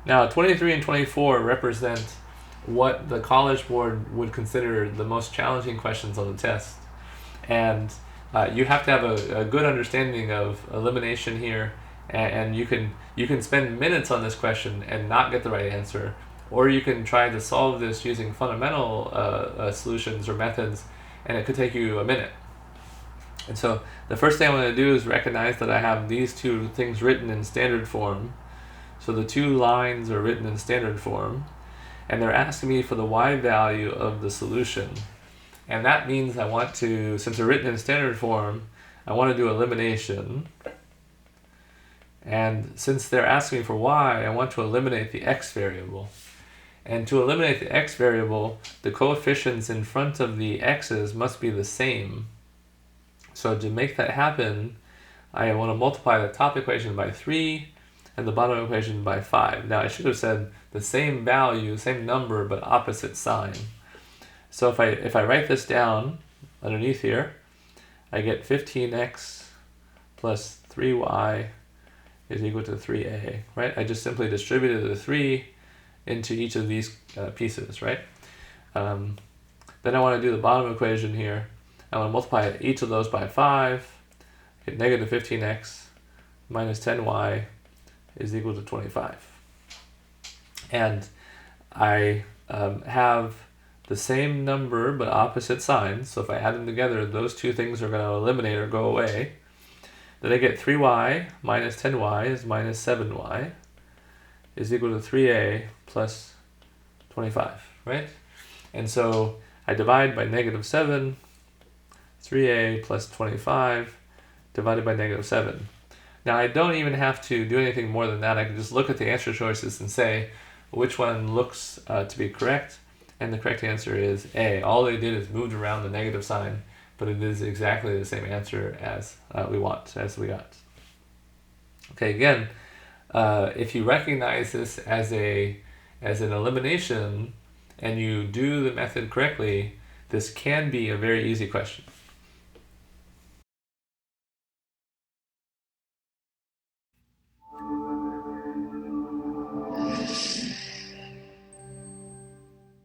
Now 23 and 24 represent what the College Board would consider the most challenging questions on the test. And you have to have a good understanding of elimination here, and you can spend minutes on this question and not get the right answer, or you can try to solve this using fundamental solutions or methods, and it could take you a minute. And so the first thing I'm going to do is recognize that I have these two things written in standard form. So the two lines are written in standard form, and they're asking me for the y value of the solution. And that means I want to, since they're written in standard form, I want to do elimination. And since they're asking me for y, I want to eliminate the x variable. And to eliminate the x variable, the coefficients in front of the x's must be the same. So to make that happen, I want to multiply the top equation by 3 and the bottom equation by 5. Now I should have said the same value, same number, but opposite sign. So if I write this down underneath here, I get 15x plus 3y is equal to 3a, right? I just simply distributed the 3 into each of these pieces, right? Then I want to do the bottom equation here. I want to multiply each of those by 5, get negative 15x minus 10y is equal to 25. And I have the same number but opposite signs, so if I add them together, those two things are going to eliminate or go away. Then I get 3y minus 10y is minus 7y is equal to 3a plus 25, right? And so I divide by negative 7, 3a plus 25 divided by negative 7. Now I don't even have to do anything more than that. I can just look at the answer choices and say which one looks to be correct, and the correct answer is A. All they did is moved around the negative sign, but it is exactly the same answer as we got. Okay, again, if you recognize this as an elimination and you do the method correctly, this can be a very easy question.